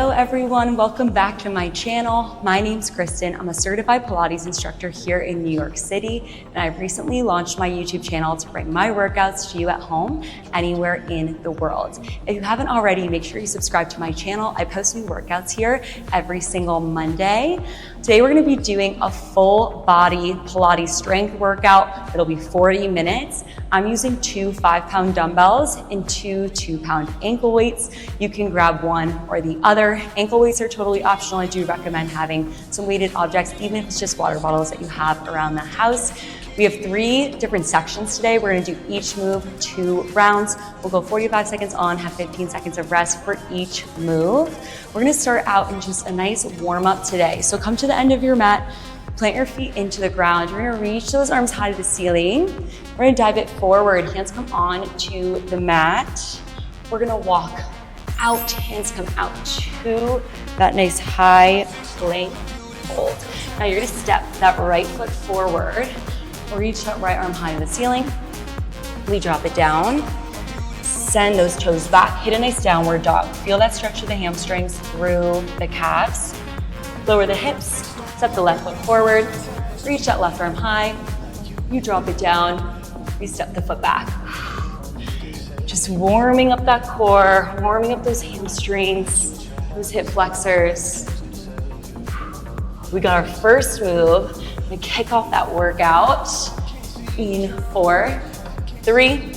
Hello everyone, welcome back to my channel. My name's Kristen. I'm a certified Pilates instructor here in New York City, and I've recently launched my YouTube channel to bring my workouts to you at home, anywhere in the world. If you haven't already, make sure you subscribe to my channel. I post new workouts here every single Monday. Today we're gonna be doing a full body Pilates strength workout. It'll be 40 minutes. I'm using two 5-pound dumbbells and two 2-pound ankle weights. You can grab one or the other. Ankle weights are totally optional. I do recommend having some weighted objects, even if it's just water bottles that you have around the house. We have 3 different sections today. We're gonna do each move 2 rounds. We'll go 45 seconds on, have 15 seconds of rest for each move. We're gonna start out in just a nice warm up today. So come to the end of your mat, plant your feet into the ground. You're gonna reach those arms high to the ceiling. We're gonna dive it forward. Hands come on to the mat. We're gonna walk out, hands come out to that nice high plank hold. Now you're gonna step that right foot forward. Reach that right arm high to the ceiling. We drop it down. Send those toes back. Hit a nice downward dog. Feel that stretch of the hamstrings through the calves. Lower the hips. Step the left foot forward. Reach that left arm high. You drop it down. We step the foot back. Just warming up that core, warming up those hamstrings, those hip flexors. We got our first move. We're gonna kick off that workout in 4, 3,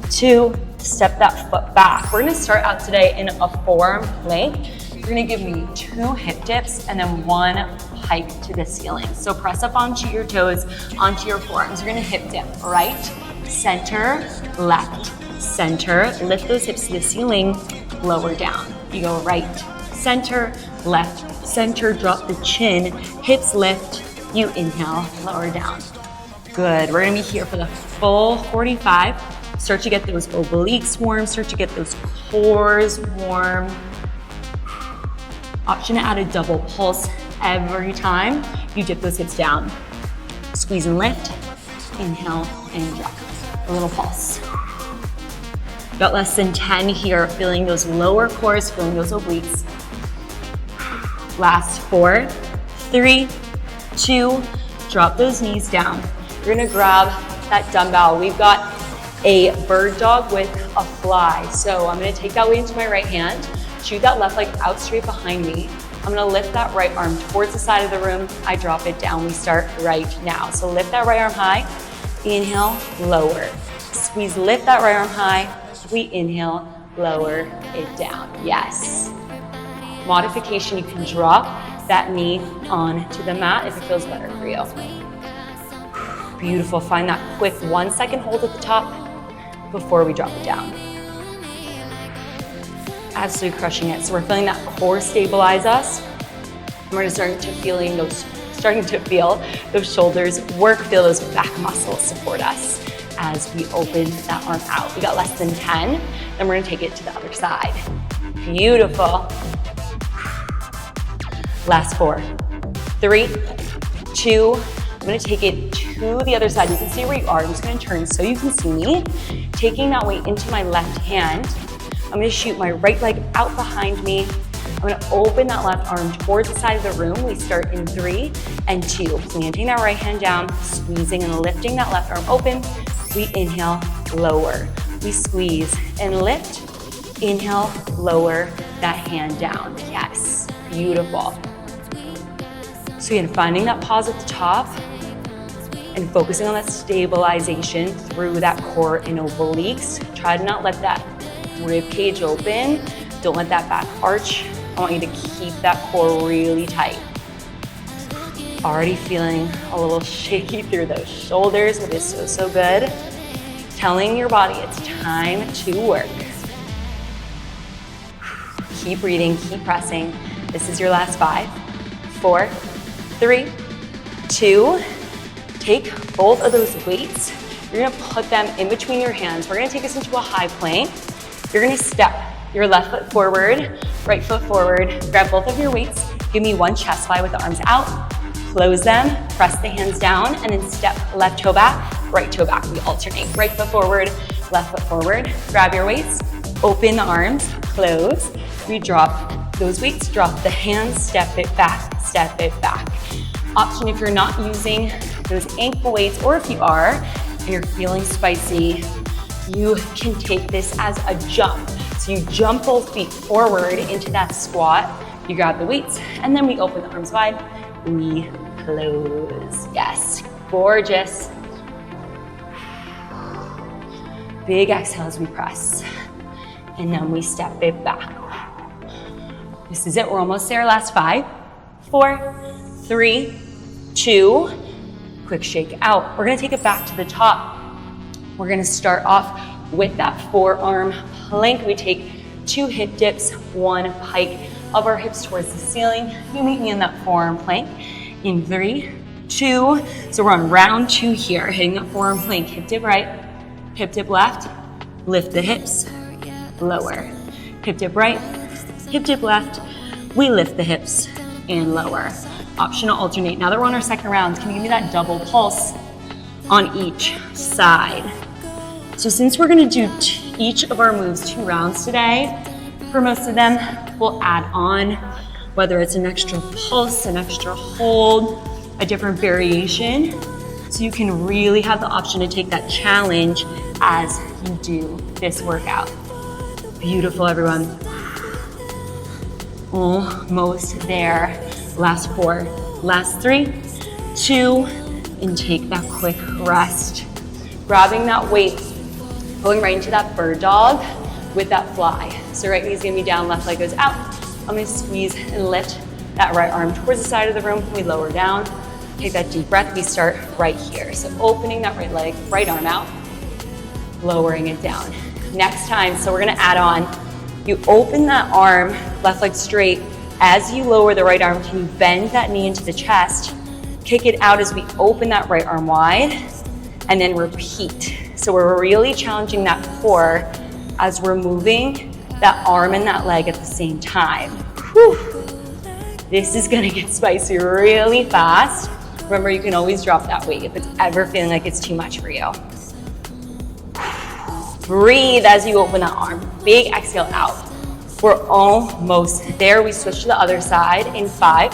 2, step that foot back. We're gonna start out today in a forearm plank. You're gonna give me 2 hip dips and then 1 hike to the ceiling. So press up onto your toes, onto your forearms. You're gonna hip dip, right, center, left, center. Lift those hips to the ceiling, lower down. You go right, center, left, center, drop the chin, hips lift. You inhale, lower down. Good, we're gonna be here for the full 45. Start to get those obliques warm, start to get those cores warm. Option to add a double pulse every time you dip those hips down. Squeeze and lift, inhale and drop. A little pulse. Got less than 10 here, feeling those lower cores, feeling those obliques. Last 4, 3, 2, drop those knees down. You're gonna grab that dumbbell. We've got a bird dog with a fly. So I'm gonna take that weight into my right hand, shoot that left leg out straight behind me. I'm gonna lift that right arm towards the side of the room. I drop it down. We start right now. So lift that right arm high, inhale, lower. Squeeze, lift that right arm high. We inhale, lower it down. Yes. Modification, you can drop that knee onto the mat if it feels better for you. Beautiful, find that quick 1-second hold at the top before we drop it down. Absolutely crushing it. So we're feeling that core stabilize us. And we're starting to feel those shoulders work, feel those back muscles support us as we open that arm out. We got less than 10, then we're gonna take it to the other side. Beautiful. Last 4, 3, 2, I'm gonna take it to the other side. You can see where you are. I'm just gonna turn so you can see me. Taking that weight into my left hand, I'm gonna shoot my right leg out behind me. I'm gonna open that left arm towards the side of the room. We start in 3 and 2. Planting that right hand down, squeezing and lifting that left arm open. We inhale, lower. We squeeze and lift. Inhale, lower that hand down. Yes, beautiful. So again, finding that pause at the top and focusing on that stabilization through that core and obliques. Try to not let that rib cage open. Don't let that back arch. I want you to keep that core really tight. Already feeling a little shaky through those shoulders, but it's so, so good. Telling your body it's time to work. Keep breathing, keep pressing. This is your last 5, 4, 3, 2. Take both of those weights. You're gonna put them in between your hands. We're gonna take this into a high plank. You're gonna step your left foot forward, right foot forward. Grab both of your weights. Give me 1 chest fly with the arms out. Close them, press the hands down, and then step left toe back, right toe back. We alternate. Right foot forward, left foot forward. Grab your weights, open the arms, close. We drop those weights, drop the hands, step it back, step it back. Option if you're not using those ankle weights, or if you are, and you're feeling spicy, you can take this as a jump. So you jump both feet forward into that squat, you grab the weights, and then we open the arms wide, we close. Yes, gorgeous. Big exhale as we press. And then we step it back. This is it, we're almost there. Last 5, 4, 3, 2, quick shake out. We're gonna take it back to the top. We're gonna start off with that forearm plank. We take 2 hip dips, 1 pike of our hips towards the ceiling. You meet me in that forearm plank in 3, 2. So we're on round 2 here, hitting that forearm plank. Hip dip right, hip dip left, lift the hips, lower. Hip dip right, hip dip left, we lift the hips and lower. Option to alternate. Now that we're on our second round, can you give me that double pulse on each side? So since we're gonna do each of our moves 2 rounds today, for most of them, we'll add on, whether it's an extra pulse, an extra hold, a different variation. So you can really have the option to take that challenge as you do this workout. Beautiful, everyone. Almost there. Last 4, last 3, 2, and take that quick rest. Grabbing that weight, going right into that bird dog with that fly. So right knee's gonna be down, left leg goes out. I'm gonna squeeze and lift that right arm towards the side of the room. We lower down, take that deep breath. We start right here. So opening that right leg, right arm out, lowering it down. Next time, so we're gonna add on, you open that arm, left leg straight. As you lower the right arm, can you bend that knee into the chest? Kick it out as we open that right arm wide, and then repeat. So we're really challenging that core as we're moving that arm and that leg at the same time. Whew. This is gonna get spicy really fast. Remember, you can always drop that weight if it's ever feeling like it's too much for you. Breathe as you open that arm. Big exhale out. We're almost there. We switch to the other side in 5,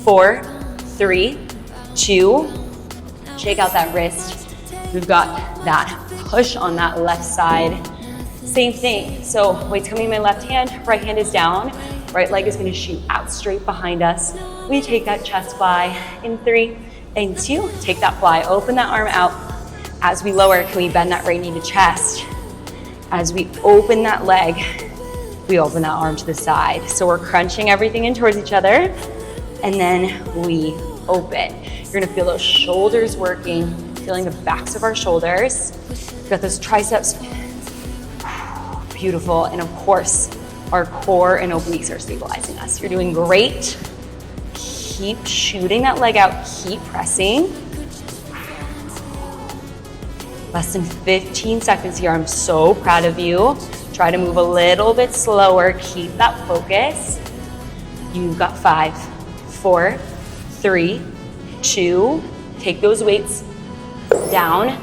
4, 3, 2. Shake out that wrist. We've got that push on that left side. Same thing. So weight's coming in my left hand, right hand is down. Right leg is gonna shoot out straight behind us. We take that chest fly in 3 and 2. Take that fly, open that arm out. As we lower, can we bend that right knee to chest? As we open that leg, we open that arm to the side. So we're crunching everything in towards each other, and then we open. You're gonna feel those shoulders working, feeling the backs of our shoulders. We've got those triceps. Beautiful, and of course, our core and obliques are stabilizing us. You're doing great. Keep shooting that leg out, keep pressing. Less than 15 seconds here. I'm so proud of you. Try to move a little bit slower. Keep that focus. You've got 5, 4, 3, 2. Take those weights down.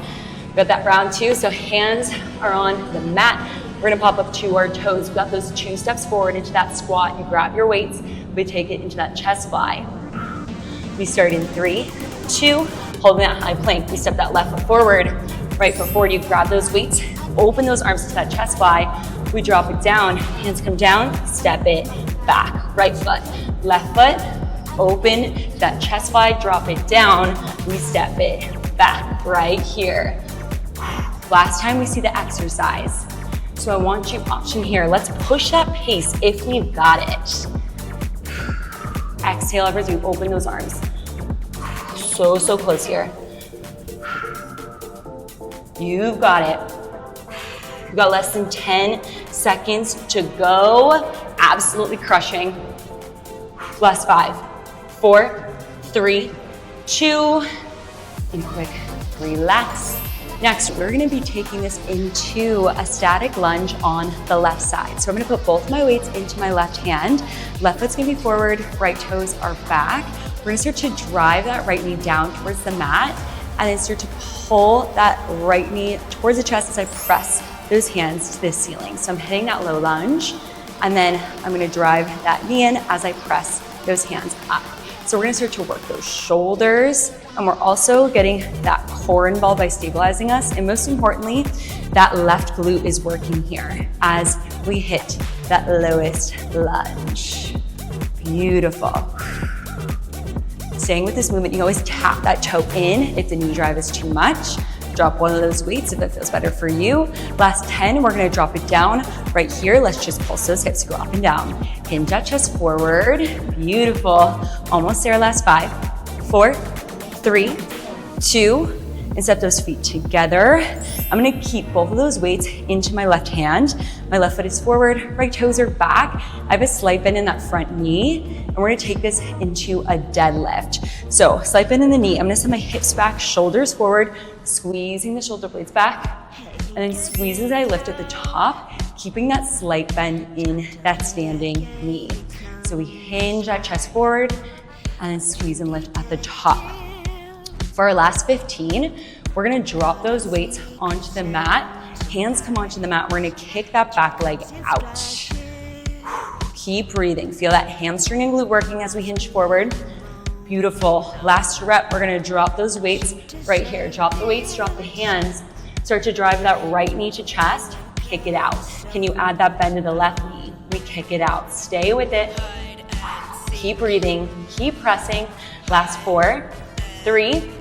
Got that round 2. So hands are on the mat. We're gonna pop up to our toes. We've got those 2 steps forward into that squat. You grab your weights. We take it into that chest fly. We start in 3, 2. Holding that high plank. We step that left foot forward. Right foot forward, you grab those weights, open those arms to that chest fly. We drop it down, hands come down, step it back. Right foot, left foot, open that chest fly, drop it down. We step it back right here. Last time we see the exercise. So I want you option here. Let's push that pace if we've got it. Exhale as we open those arms. So close here. You've got it. You've got less than 10 seconds to go. Absolutely crushing. Last 5, 4, 3, 2, and quick relax. Next, we're gonna be taking this into a static lunge on the left side. So I'm gonna put both my weights into my left hand. Left foot's gonna be forward, right toes are back. We're gonna start to drive that right knee down towards the mat, and then start to pull that right knee towards the chest as I press those hands to the ceiling. So I'm hitting that low lunge, And then I'm gonna drive that knee in as I press those hands up. So we're gonna start to work those shoulders, and we're also getting that core involved by stabilizing us. And most importantly, that left glute is working here as we hit that lowest lunge. Beautiful. Staying with this movement, you can always tap that toe in if the knee drive is too much. Drop one of those weights if it feels better for you. Last 10, we're gonna drop it down right here. Let's just pulse those hips, go up and down. Hinge that chest forward. Beautiful. Almost there, last 5, 4, 3, 2, and step those feet together. I'm gonna keep both of those weights into my left hand. My left foot is forward, right toes are back. I have a slight bend in that front knee, and we're gonna take this into a deadlift. So slight bend in the knee. I'm gonna send my hips back, shoulders forward, squeezing the shoulder blades back, and then squeeze as I lift at the top, keeping that slight bend in that standing knee. So we hinge that chest forward, and then squeeze and lift at the top. For our last 15, we're gonna drop those weights onto the mat. Hands come onto the mat. We're gonna kick that back leg out. Keep breathing. Feel that hamstring and glute working as we hinge forward. Beautiful. Last rep, we're gonna drop those weights right here. Drop the weights, drop the hands. Start to drive that right knee to chest. Kick it out. Can you add that bend to the left knee? We kick it out. Stay with it. Keep breathing. Keep pressing. Last 4, 3,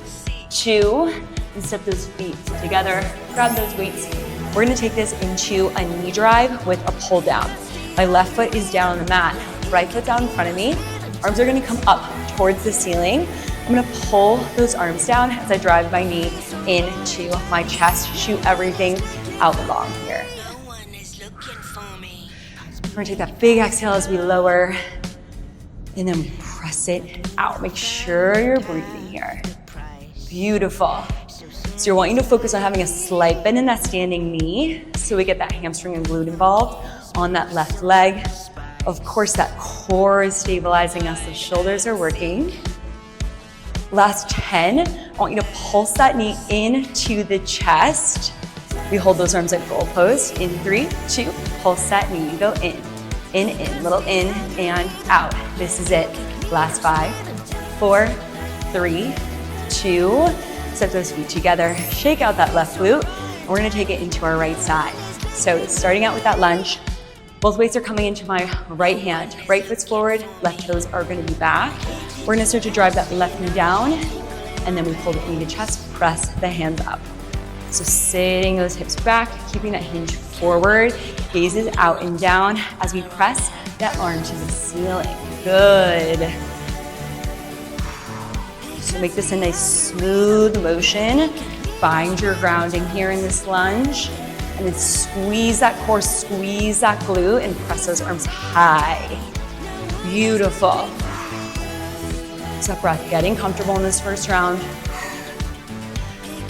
2, and step those feet together. Grab those weights. We're gonna take this into a knee drive with a pull down. My left foot is down on the mat. Right foot down in front of me. Arms are gonna come up towards the ceiling. I'm gonna pull those arms down as I drive my knee into my chest. Shoot everything out long here. We're gonna take that big exhale as we lower, and then press it out. Make sure you're breathing here. Beautiful. So you're wanting to focus on having a slight bend in that standing knee so we get that hamstring and glute involved on that left leg. Of course, that core is stabilizing us. The shoulders are working. Last 10, I want you to pulse that knee into the chest. We hold those arms like goal pose. In 3, 2, pulse that knee. You go in, little in and out. This is it. Last 5, 4, 3, 2, step those feet together. Shake out that left glute, and we're gonna take it into our right side. So starting out with that lunge, both weights are coming into my right hand. Right foot's forward, left toes are gonna be back. We're gonna start to drive that left knee down, and then we pull the knee to chest, press the hands up. So sitting those hips back, keeping that hinge forward, gazes out and down as we press that arm to the ceiling. Good. So make this a nice smooth motion. Find your grounding here in this lunge. And then squeeze that core, squeeze that glute, and press those arms high. Beautiful. So that breath, getting comfortable in this first round.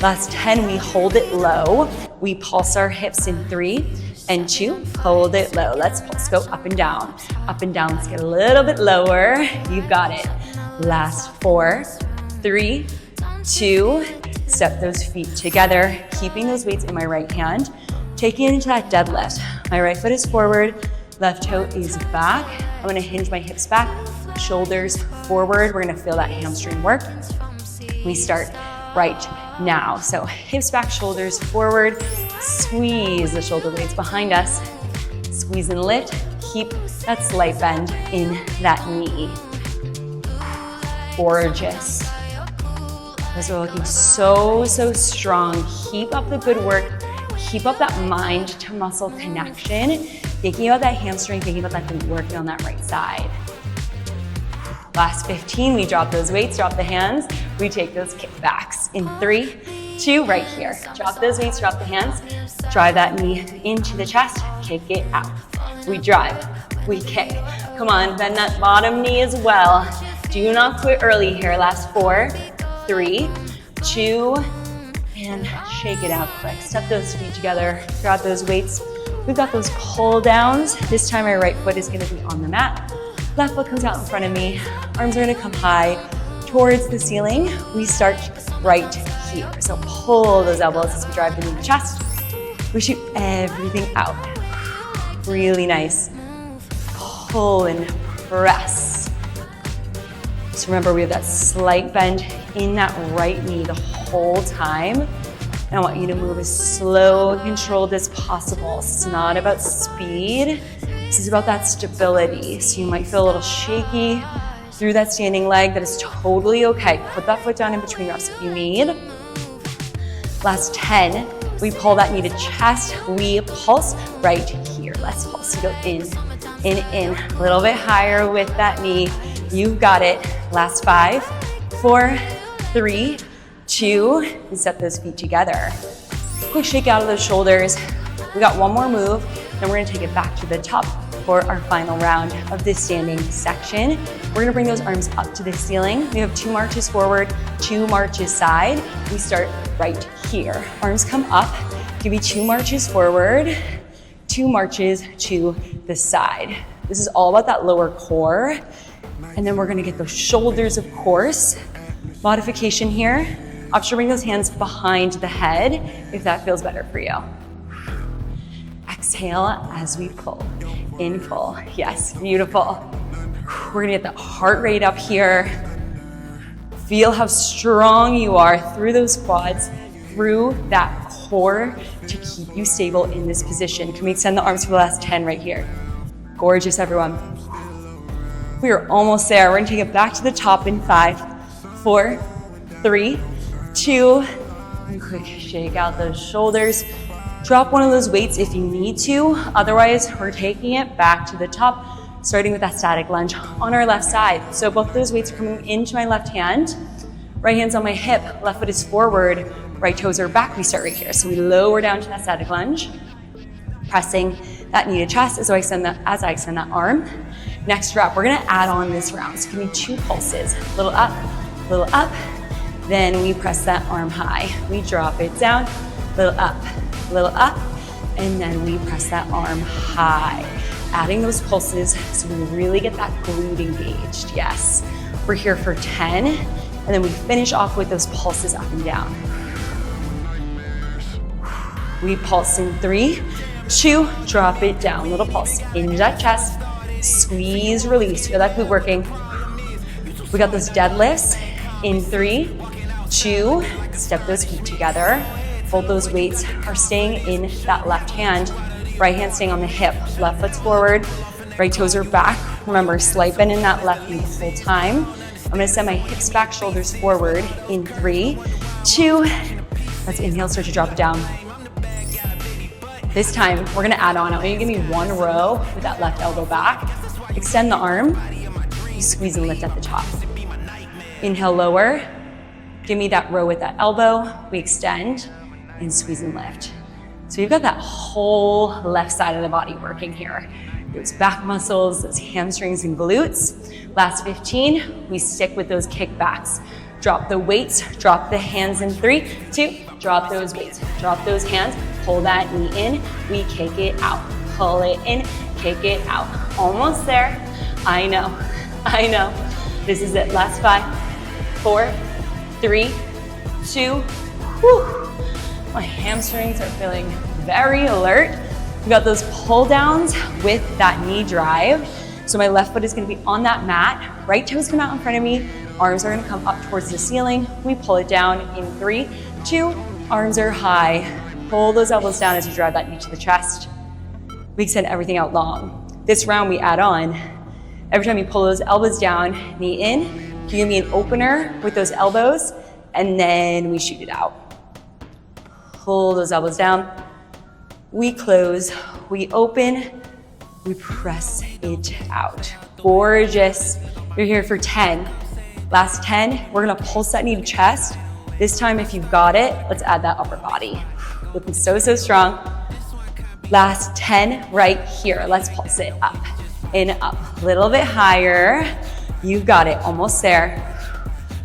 Last 10, we hold it low. We pulse our hips in 3 and 2, hold it low. Let's pulse, go up and down. Up and down, let's get a little bit lower. You've got it. Last 4, 3, 2, step those feet together, keeping those weights in my right hand. Taking it into that deadlift. My right foot is forward, left toe is back. I'm gonna hinge my hips back, shoulders forward. We're gonna feel that hamstring work. We start right now. So hips back, shoulders forward. Squeeze the shoulder blades behind us. Squeeze and lift. Keep that slight bend in that knee. Gorgeous. Those are looking so, so strong. Keep up the good work. Keep up that mind to muscle connection. Thinking about that hamstring, thinking about that glute working on that right side. Last 15, we drop those weights, drop the hands. We take those kickbacks. In 3, 2, right here. Drop those weights, drop the hands. Drive that knee into the chest, kick it out. We drive, we kick. Come on, bend that bottom knee as well. Do not quit early here. Last 4, 3, 2, and shake it out quick. Step those feet together, grab those weights. We've got those pull downs. This time my right foot is gonna be on the mat. Left foot comes out in front of me. Arms are gonna come high towards the ceiling. We start right here. So pull those elbows as we drive the knee to chest. We shoot everything out. Really nice. pull and press. So remember, we have that slight bend in that right knee the whole time. And I want you to move as slow and controlled as possible. It's not about speed. This is about that stability. So you might feel a little shaky through that standing leg. That is totally okay. Put that foot down in between reps if you need. Last 10. We pull that knee to chest. We pulse right here. Let's pulse. So go in. A little bit higher with that knee. You've got it. Last 5, 4, 3, 2, and set those feet together. Quick shake out of those shoulders. We got one more move, then we're gonna take it back to the top for our final round of this standing section. We're gonna bring those arms up to the ceiling. We have 2 marches forward, 2 marches side. We start right here. Arms come up, give me 2 marches forward, 2 marches to the side. This is all about that lower core. And then we're gonna get those shoulders, of course. Modification here. Option to bring those hands behind the head if that feels better for you. Exhale as we pull. In pull. Yes, beautiful. We're gonna get that heart rate up here. Feel how strong you are through those quads, through that core to keep you stable in this position. Can we extend the arms for the last 10 right here? Gorgeous, everyone. We are almost there. We're gonna take it back to the top in 5, 4, 3, 2, and quick shake out those shoulders. Drop one of those weights if you need to. Otherwise, we're taking it back to the top, starting with that static lunge on our left side. So both those weights are coming into my left hand. Right hand's on my hip, left foot is forward, right toes are back. We start right here. So we lower down to that static lunge, pressing that knee to chest as I extend that arm. Next rep, we're gonna add on this round. So give me 2 pulses, little up, then we press that arm high. We drop it down, little up, and then we press that arm high. Adding those pulses so we really get that glute engaged, yes. We're here for 10, and then we finish off with those pulses up and down. We pulse in 3, 2, drop it down, little pulse, into that chest, squeeze, release, feel that glute working. We got those deadlifts in 3, 2, step those feet together. Both those weights are staying in that left hand. Right hand staying on the hip, left foot's forward, right toes are back. Remember, slight bend in that left knee the whole time. I'm gonna send my hips back, shoulders forward in 3, 2, let's inhale, start to drop it down. This time, we're gonna add on. I want you to give me 1 row with that left elbow back. Extend the arm, you squeeze and lift at the top. Inhale, lower. Give me that row with that elbow. We extend and squeeze and lift. So you've got that whole left side of the body working here. Those back muscles, those hamstrings and glutes. Last 15, we stick with those kickbacks. Drop the weights, drop the hands in 3, 2, drop those weights, drop those hands, pull that knee in, we kick it out. Pull it in, kick it out. Almost there. I know. This is it, last 5, 4, 3, 2, whew. My hamstrings are feeling very alert. We got those pull downs with that knee drive. So my left foot is gonna be on that mat. Right toes come out in front of me. Arms are gonna come up towards the ceiling. We pull it down in 3, 2, arms are high. Pull those elbows down as you drive that knee to the chest. We extend everything out long. This round we add on. Every time you pull those elbows down, knee in, you give me an opener with those elbows, and then we shoot it out. Pull those elbows down. We close, we open, we press it out. Gorgeous. You're here for 10. Last 10, we're gonna pulse that knee to chest. This time, if you've got it, let's add that upper body. Looking so strong. Last 10, right here. Let's pulse it up and up. A little bit higher. You've got it, almost there.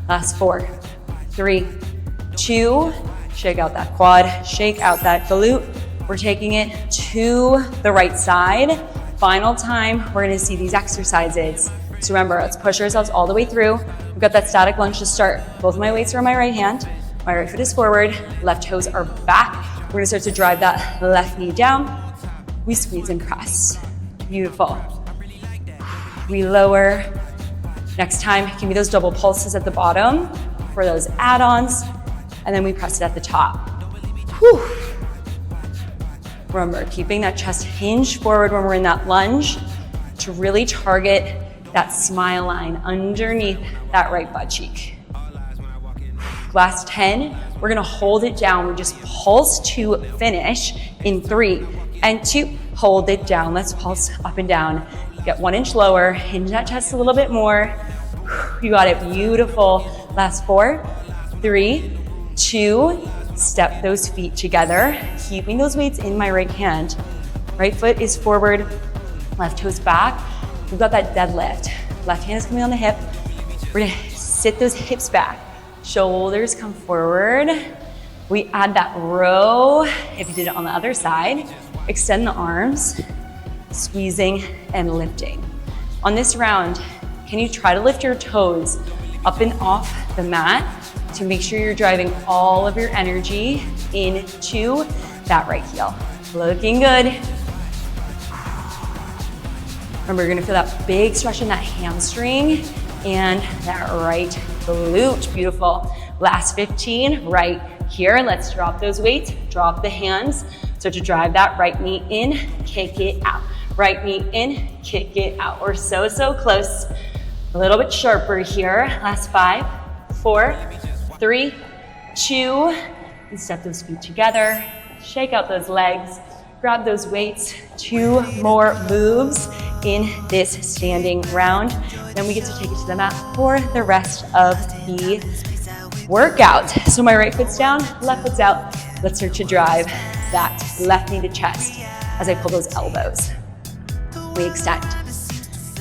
Last 4, 3, 2, shake out that quad, shake out that glute. We're taking it to the right side. Final time, we're gonna see these exercises. So remember, let's push ourselves all the way through. We've got that static lunge to start. Both of my weights are on my right hand. My right foot is forward, left toes are back. We're gonna start to drive that left knee down. We squeeze and press. Beautiful. We lower. Next time, give me those double pulses at the bottom for those add-ons, and then we press it at the top. Whew. Remember, keeping that chest hinged forward when we're in that lunge to really target that smile line underneath that right butt cheek. Last 10, we're gonna hold it down. We just pulse to finish in 3 and 2. Hold it down. Let's pulse up and down. Get 1 inch lower, hinge that chest a little bit more. You got it, beautiful. Last 4, 3, 2, step those feet together, keeping those weights in my right hand. Right foot is forward, left toes back. We've got that deadlift. Left hand is coming on the hip. We're gonna sit those hips back. Shoulders come forward. We add that row, if you did it on the other side. Extend the arms, squeezing and lifting. On this round, can you try to lift your toes up and off the mat to make sure you're driving all of your energy into that right heel. Looking good. Remember, you're gonna feel that big stretch in that hamstring and that right glute. Beautiful. Last 15, right here. Let's drop those weights, drop the hands. Start to drive that right knee in, kick it out. Right knee in, kick it out. We're so, so close. A little bit sharper here. Last 5, 4, 3, 2, and step those feet together. Shake out those legs. Grab those weights. 2 more moves in this standing round. Then we get to take it to the mat for the rest of the workout. So my right foot's down, left foot's out. Let's start to drive that left knee to chest as I pull those elbows. We extend.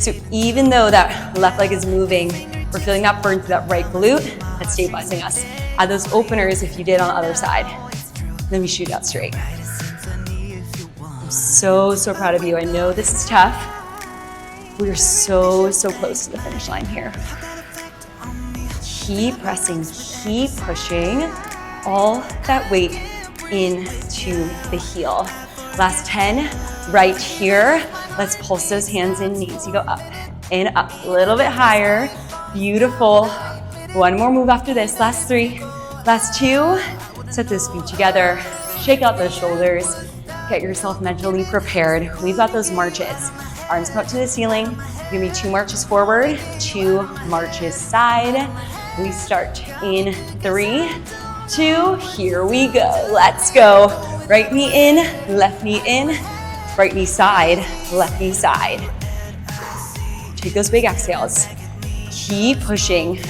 So even though that left leg is moving, we're feeling that burn through that right glute that's stabilizing us. Add those openers if you did on the other side. Then we shoot out straight. I'm so, so proud of you. I know this is tough. We are so, so close to the finish line here. Keep pressing, keep pushing all that weight into the heel. Last 10, right here. Let's pulse those hands and knees. You go up and up, a little bit higher. Beautiful. 1 more move after this. Last 3, last 2. Set those feet together. Shake out those shoulders. Get yourself mentally prepared. We've got those marches. Arms come up to the ceiling. Give me 2 marches forward, 2 marches side. We start in 3, 2, here we go. Let's go. Right knee in, left knee in, right knee side, left knee side. Take those big exhales. Keep pushing.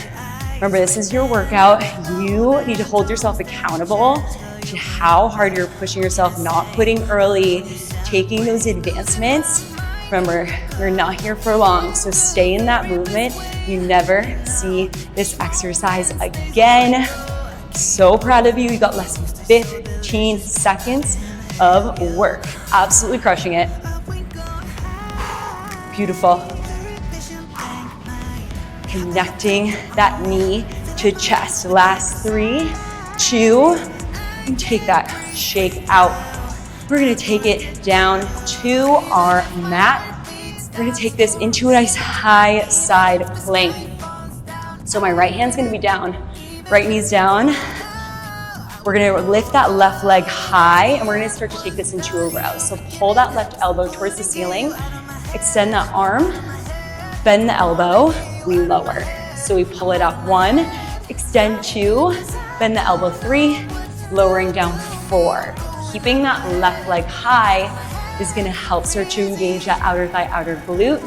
Remember, this is your workout. You need to hold yourself accountable to how hard you're pushing yourself, not quitting early, taking those advancements. Remember, we're not here for long, so stay in that movement. You never see this exercise again. So proud of you. You got less than 15 seconds of work. Absolutely crushing it. Beautiful. Connecting that knee to chest. Last 3, 2, and take that shake out. We're gonna take it down to our mat. We're gonna take this into a nice high side plank. So my right hand's gonna be down, right knee's down. We're gonna lift that left leg high and we're gonna start to take this into a row. So pull that left elbow towards the ceiling, extend that arm, bend the elbow, we lower. So we pull it up 1, extend 2, bend the elbow 3, lowering down 4. Keeping that left leg high is gonna help start to engage that outer thigh, outer glute.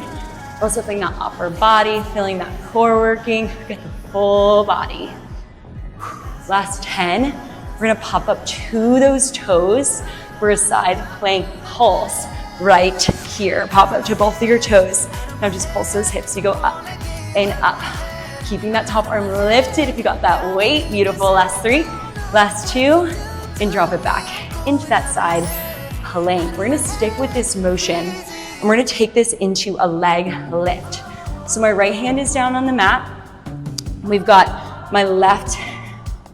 Also feeling that upper body, feeling that core working, get the full body. Last 10, we're gonna pop up to those toes for a side plank pulse right here. Pop up to both of your toes. Now just pulse those hips. You go up and up. Keeping that top arm lifted if you got that weight. Beautiful. Last 3, last 2, and drop it back into that side plank. We're gonna stick with this motion and we're gonna take this into a leg lift. So my right hand is down on the mat. We've got my left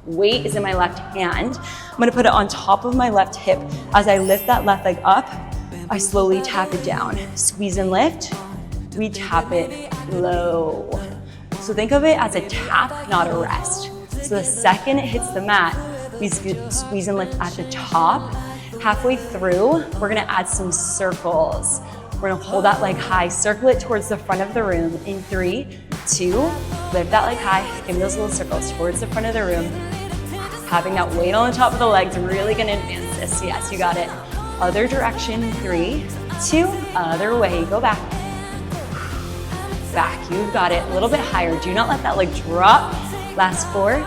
weight is in my left hand. I'm gonna put it on top of my left hip. As I lift that left leg up, I slowly tap it down. Squeeze and lift, we tap it low. So think of it as a tap, not a rest. So the second it hits the mat, we squeeze and lift at the top. Halfway through, we're gonna add some circles. We're gonna hold that leg high, circle it towards the front of the room in 3, 2, lift that leg high, give me those little circles towards the front of the room. Having that weight on the top of the legs, really gonna advance this. Yes, you got it. Other direction, 3, 2, other way, go back. Back, you've got it. A little bit higher. Do not let that leg drop. Last 4,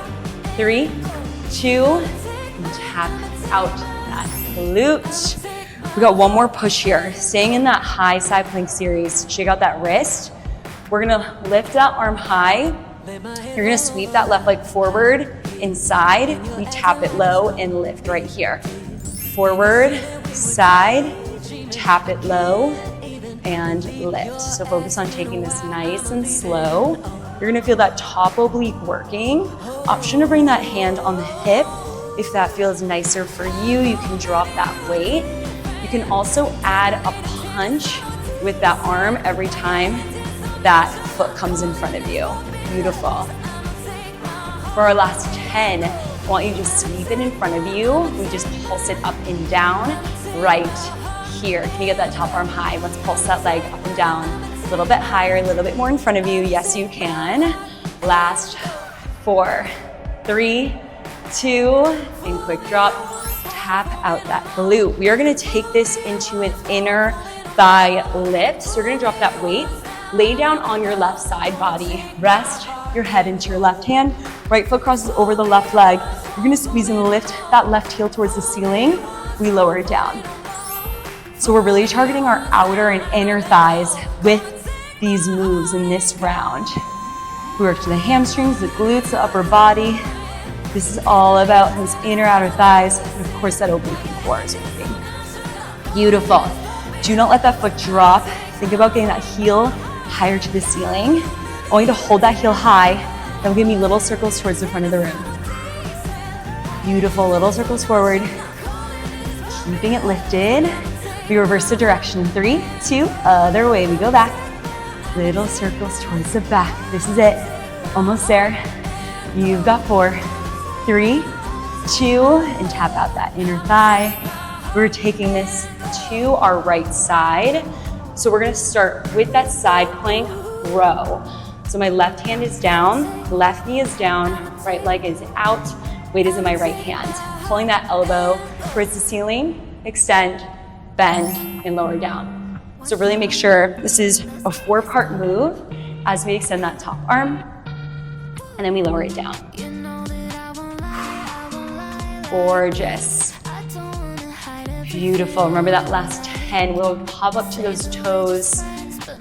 3, 2, and tap out that glute. We got one more push here. Staying in that high side plank series. Shake out that wrist. We're gonna lift that arm high. You're gonna sweep that left leg forward, inside. We tap it low and lift right here. Forward, side, tap it low, and lift. So focus on taking this nice and slow. You're gonna feel that top oblique working. Option to bring that hand on the hip. If that feels nicer for you, you can drop that weight. You can also add a punch with that arm every time that foot comes in front of you. Beautiful. For our last 10, I want you to just sweep it in front of you. We just pulse it up and down right here. Can you get that top arm high? Let's pulse that leg up and down. A little bit higher, a little bit more in front of you. Yes, you can. Last 4, 3, 2, and quick drop. Tap out that glute. We are gonna take this into an inner thigh lift. So you're gonna drop that weight. Lay down on your left side body. Rest your head into your left hand. Right foot crosses over the left leg. You're gonna squeeze and lift that left heel towards the ceiling. We lower it down. So we're really targeting our outer and inner thighs with these moves in this round. We work to the hamstrings, the glutes, the upper body. This is all about those inner, outer thighs, and of course that oblique core is working. Beautiful. Do not let that foot drop. Think about getting that heel higher to the ceiling. I want you to hold that heel high, then give me little circles towards the front of the room. Beautiful, little circles forward. Keeping it lifted. We reverse the direction. 3, 2, other way. We go back. Little circles towards the back. This is it. Almost there. You've got 4, 3, 2, and tap out that inner thigh. We're taking this to our right side. So we're gonna start with that side plank row. So my left hand is down, left knee is down, right leg is out, weight is in my right hand. Pulling that elbow towards the ceiling, extend, bend, and lower down. So really make sure this is a 4-part move as we extend that top arm, and then we lower it down. Gorgeous. Beautiful. Remember that last 10, we'll pop up to those toes.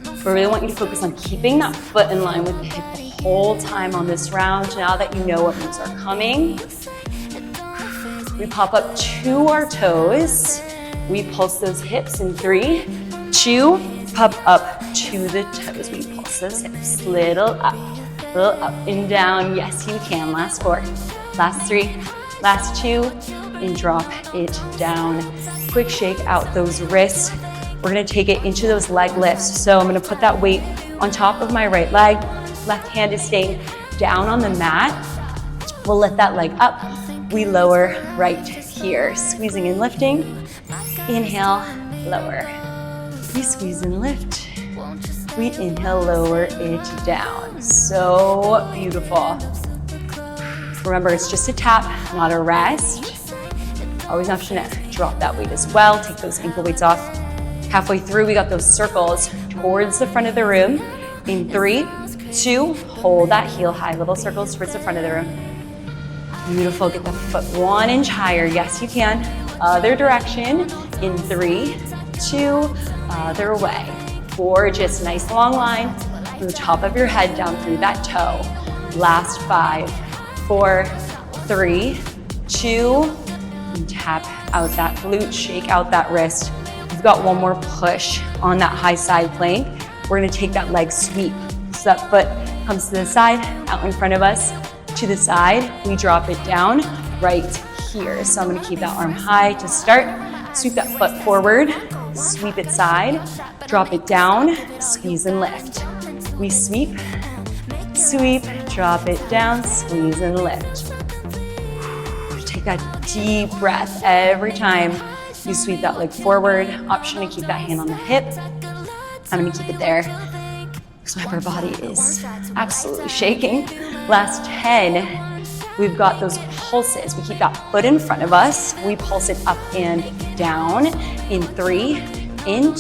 We really want you to focus on keeping that foot in line with the hip the whole time on this round. Now that you know what moves are coming, we pop up to our toes. We pulse those hips in 3, 2, pop up to the toes. We pulse those hips, little up and down. Yes, you can. Last 4, last 3, last 2, and drop it down. Quick shake out those wrists. We're gonna take it into those leg lifts. So I'm gonna put that weight on top of my right leg. Left hand is staying down on the mat. We'll lift that leg up. We lower right here. Squeezing and lifting. Inhale, lower. We squeeze and lift. We inhale, lower it down. So beautiful. Remember, it's just a tap, not a rest. Always an option to drop that weight as well. Take those ankle weights off. Halfway through, we got those circles towards the front of the room. In 3, 2, hold that heel high. Little circles towards the front of the room. Beautiful. Get the foot 1 inch higher. Yes, you can. Other direction. In 3, 2, other way. Gorgeous. Nice long line from the top of your head down through that toe. Last 5, 4, 3, 2, and tap out that glute. Shake out that wrist. We've got one more push on that high side plank. We're gonna take that leg sweep. So that foot comes to the side, out in front of us, to the side. We drop it down right here. So I'm gonna keep that arm high to start. Sweep that foot forward, sweep it side, drop it down, squeeze and lift. We sweep, sweep, drop it down, squeeze and lift. Take a deep breath every time you sweep that leg forward. Option to keep that hand on the hip. I'm gonna keep it there because my upper body is absolutely shaking. Last 10, we've got those pulses. We keep that foot in front of us. We pulse it up and down. In 3, in 2,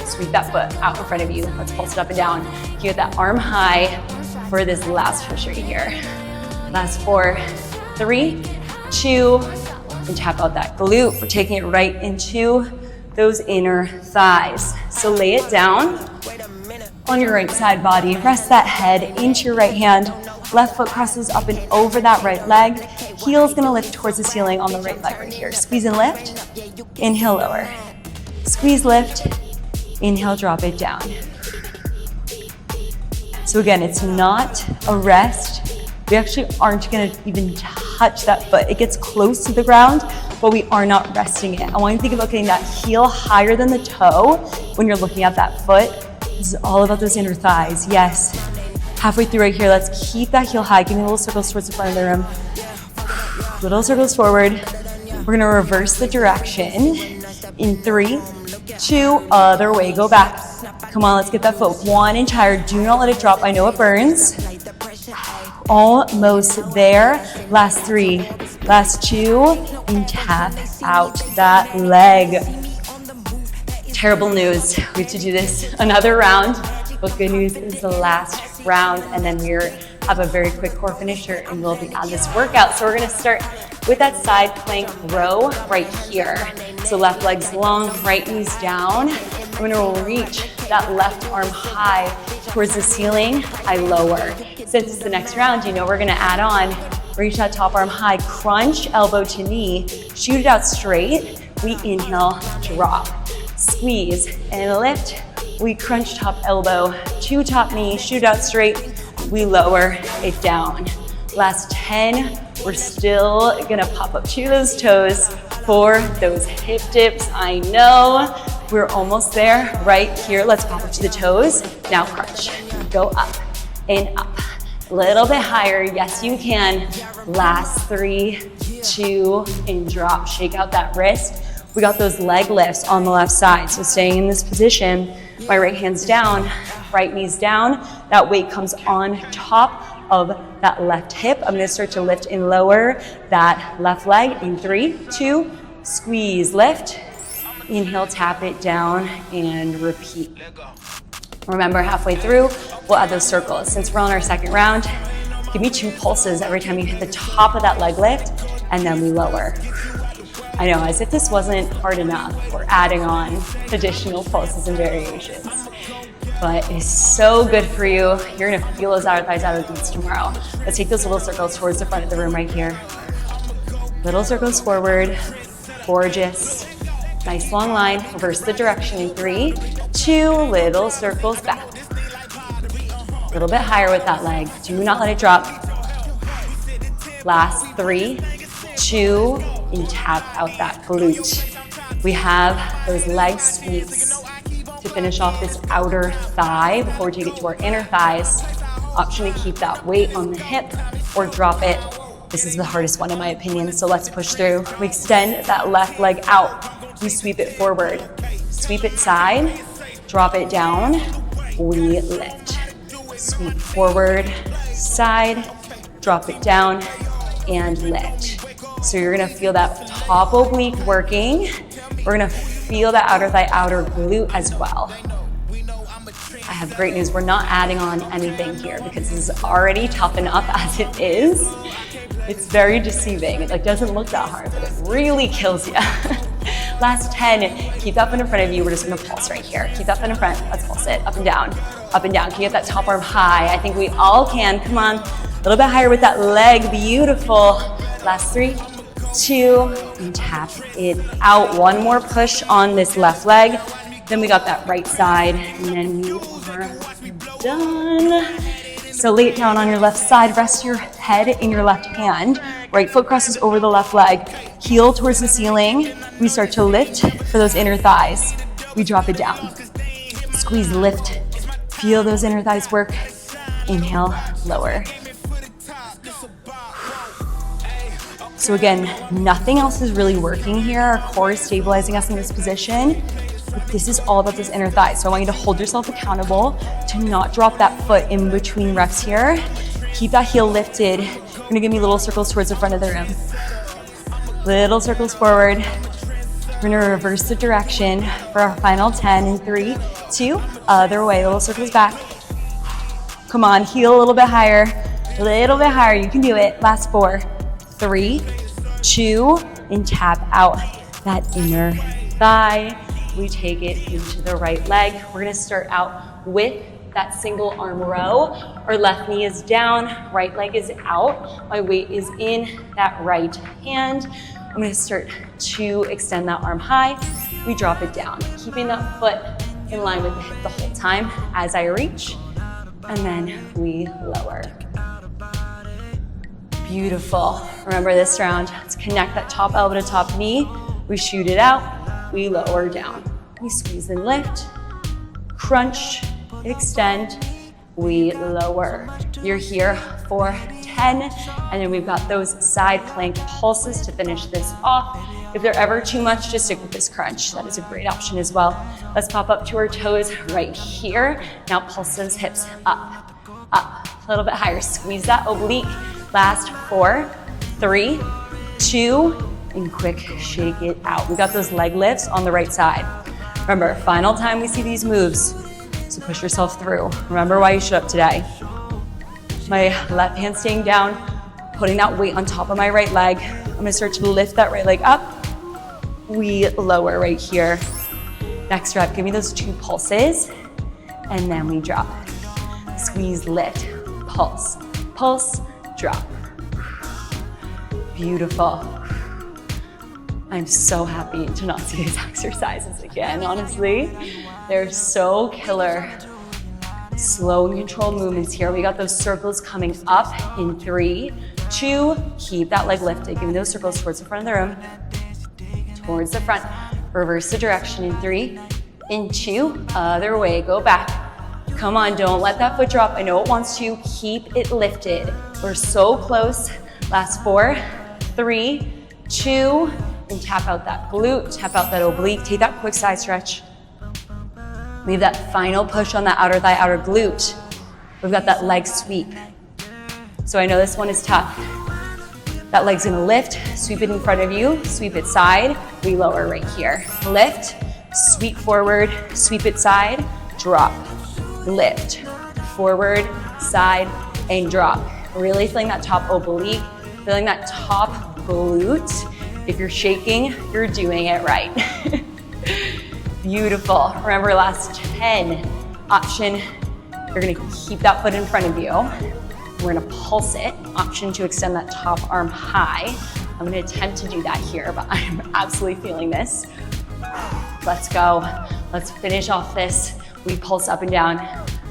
sweep that foot out in front of you. Let's pulse it up and down. Get that arm high for this last push right here. Last 4, 3, 2, and tap out that glute. We're taking it right into those inner thighs. So lay it down on your right side body. Rest that head into your right hand. Left foot crosses up and over that right leg. Heel's gonna lift towards the ceiling on the right leg right here. Squeeze and lift. Inhale, lower. Squeeze, lift. Inhale, drop it down. So again, it's not a rest. We actually aren't gonna even touch that foot. It gets close to the ground, but we are not resting it. I want you to think about getting that heel higher than the toe when you're looking at that foot. This is all about those inner thighs. Yes. Halfway through right here, let's keep that heel high. Give me little circles towards the front of the room. Little circles forward. We're gonna reverse the direction. In 3, 2, other way, go back. Come on, let's get that foot 1 inch higher. Do not let it drop, I know it burns. Almost there. Last 3, last 2, and tap out that leg. Terrible news, we have to do this another round, but good news is the last round, and then we have a very quick core finisher and we'll be on this workout. So we're gonna start with that side plank row right here. So left leg's long, right knee's down. I'm gonna reach that left arm high towards the ceiling, I lower. Since it's the next round, you know we're gonna add on, reach that top arm high, crunch elbow to knee, shoot it out straight. We inhale, drop, squeeze, and lift. We crunch top elbow to top knee, shoot out straight. We lower it down. Last 10, we're still gonna pop up to those toes for those hip dips. I know, we're almost there right here. Let's pop up to the toes. Now crunch, go up and up. A little bit higher, yes you can. Last 3, 2, and drop. Shake out that wrist. We got those leg lifts on the left side. So staying in this position, my right hand's down, right knee's down. That weight comes on top of that left hip. I'm gonna start to lift and lower that left leg in 3, 2, squeeze, lift. Inhale, tap it down and repeat. Remember, halfway through, we'll add those circles. Since we're on our second round, give me 2 pulses every time you hit the top of that leg lift, and then we lower. I know, as if this wasn't hard enough, we're adding on additional pulses and variations. But it's so good for you. You're gonna feel those outer thighs, outer glutes tomorrow. Let's take those little circles towards the front of the room right here. Little circles forward, gorgeous. Nice long line, reverse the direction in 3, 2, little circles back. A little bit higher with that leg, do not let it drop. Last 3, 2, and tap out that glute. We have those leg sweeps to finish off this outer thigh before we take it to our inner thighs. Option to keep that weight on the hip or drop it. This is the hardest one in my opinion, so let's push through. We extend that left leg out. We sweep it forward. Sweep it side, drop it down, we lift. Sweep forward, side, drop it down, and lift. So you're gonna feel that top oblique working. We're gonna feel that outer thigh, outer glute as well. I have great news, we're not adding on anything here because this is already tough enough as it is. It's very deceiving. It doesn't look that hard, but it really kills you. Last 10, keep that foot in front of you. We're just gonna pulse right here. Keep that foot in front, let's pulse it, up and down, up and down. Can you get that top arm high? I think we all can, come on. A little bit higher with that leg, beautiful. Last 3, 2, and tap it out. One more push on this left leg. Then we got that right side, and then we are done. So lay it down on your left side, rest your head in your left hand. Right foot crosses over the left leg, heel towards the ceiling. We start to lift for those inner thighs. we drop it down. Squeeze, lift. Feel those inner thighs work. Inhale, lower. So again, nothing else is really working here. Our core is stabilizing us in this position. But this is all about those inner thighs. So I want you to hold yourself accountable to not drop that foot in between reps here. Keep that heel lifted. You're gonna give me little circles towards the front of the room. Little circles forward. We're gonna reverse the direction for our final 10 in 3, 2, other way, little circles back. Come on, heel a little bit higher, you can do it. Last 4, 3, 2, and tap out that inner thigh. We take it into the right leg. We're gonna start out with that single arm row. Our left knee is down, right leg is out. My weight is in that right hand. I'm gonna start to extend that arm high. We drop it down, keeping that foot in line with the hip the whole time as I reach, and then we lower. Beautiful. Remember this round, let's connect that top elbow to top knee. We shoot it out, we lower down. We squeeze and lift, crunch, extend, we lower. You're here for 10, and then we've got those side plank pulses to finish this off. If they're ever too much, just stick with this crunch. That is a great option as well. Let's pop up to our toes right here. Now pulse those hips up, up, a little bit higher. Squeeze that oblique. Last 4, 3, 2, and quick shake it out. We got those leg lifts on the right side. Remember, final time we see these moves, so push yourself through. Remember why you showed up today. My left hand staying down, putting that weight on top of my right leg. I'm gonna start to lift that right leg up. We lower right here. Next rep, give me those 2 pulses, and then we drop. Squeeze, lift, pulse, pulse, drop. Beautiful. I'm so happy to not see these exercises again, honestly. They're so killer. Slow and controlled movements here. We got those circles coming up in 3, 2, keep that leg lifted. Give me those circles towards the front of the room. Towards the front. Reverse the direction in 3, in 2, other way, go back. Come on, don't let that foot drop. I know it wants to, keep it lifted. We're so close. Last 4, 3, 2, and tap out that glute, tap out that oblique. Take that quick side stretch. Leave that final push on that outer thigh, outer glute. We've got that leg sweep. So I know this one is tough. That leg's gonna lift, sweep it in front of you, sweep it side, we lower right here. Lift, sweep forward, sweep it side, drop. Lift, forward, side, and drop. Really feeling that top oblique, feeling that top glute. If you're shaking, you're doing it right. Beautiful. Remember, last 10. Option, you're gonna keep that foot in front of you. We're gonna pulse it. Option to extend that top arm high. I'm gonna attempt to do that here, but I'm absolutely feeling this. Let's go. Let's finish off this. We pulse up and down,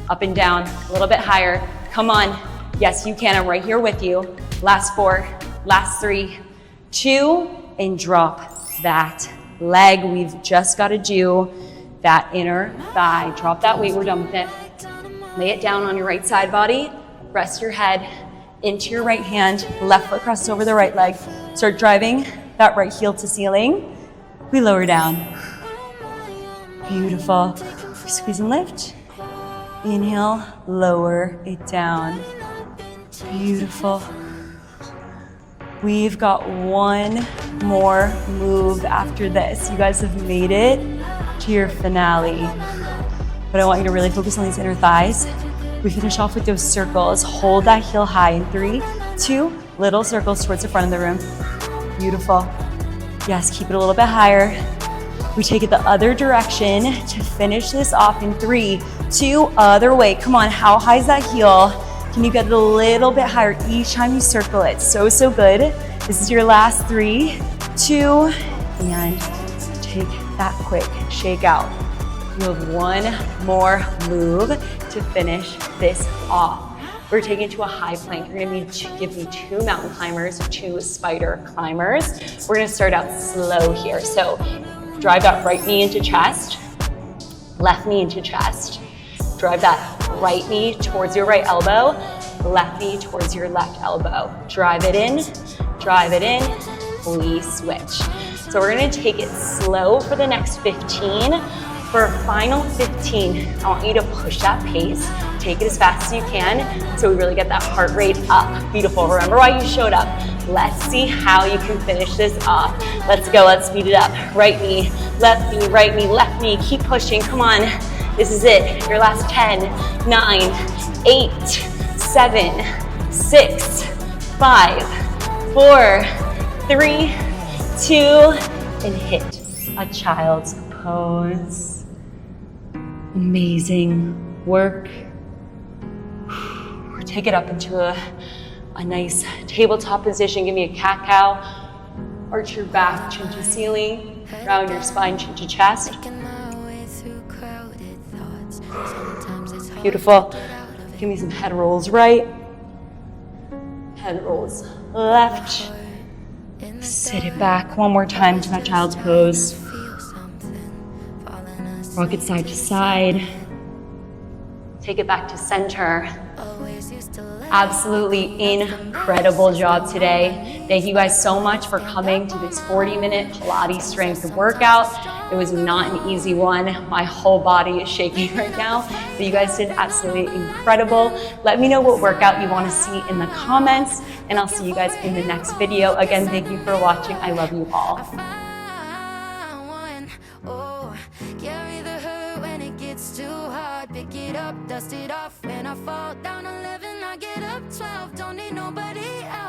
a little bit higher. Come on. Yes, you can. I'm right here with you. Last 4, last 3, 2, and drop that leg. We've just got to do that inner thigh. Drop that weight. We're done with it. Lay it down on your right side body. Rest your head into your right hand. Left foot crosses over the right leg. Start driving that right heel to ceiling. We lower down. Beautiful. Squeeze and lift. Inhale, lower it down. Beautiful. We've got one more move after this. You guys have made it to your finale. But I want you to really focus on these inner thighs. We finish off with those circles. Hold that heel high in 3, 2, little circles towards the front of the room. Beautiful. Yes, keep it a little bit higher. We take it the other direction to finish this off in 3, 2, other way. Come on, how high is that heel? Can you get it a little bit higher each time you circle it? So, so good. This is your last 3, 2, and take that quick shake out. You have one more move to finish this off. We're taking to a high plank. You're gonna give me 2 mountain climbers, 2 spider climbers. We're gonna start out slow here. So drive that right knee into chest. left knee into chest. Drive that right knee towards your right elbow, left knee towards your left elbow. Drive it in, we switch. So we're gonna take it slow for the next 15. For a final 15, I want you to push that pace. Take it as fast as you can so we really get that heart rate up. Beautiful, remember why you showed up. Let's see how you can finish this off. Let's go, let's speed it up. Right knee, right knee, left knee. Keep pushing, come on. This is it, your last 10, 9, 8, 7, 6, 5, 4, 3, 2, and hit a child's pose. Amazing work. Take it up into a nice tabletop position. Give me a cat-cow. Arch your back, chin to ceiling. Round your spine, chin to chest. Beautiful. Give me some head rolls right. Head rolls left. Sit it back one more time to that child's pose. Rock it side to side. Take it back to center. Absolutely incredible job today. Thank you guys so much for coming to this 40-minute Pilates strength workout. It was not an easy one. My whole body is shaking right now, but you guys did absolutely incredible. Let me know what workout you want to see in the comments, and I'll see you guys in the next video. Again, thank you for watching. I love you all. Pick it up, dust it off. When I fall down 11, I get up 12. Don't need nobody else.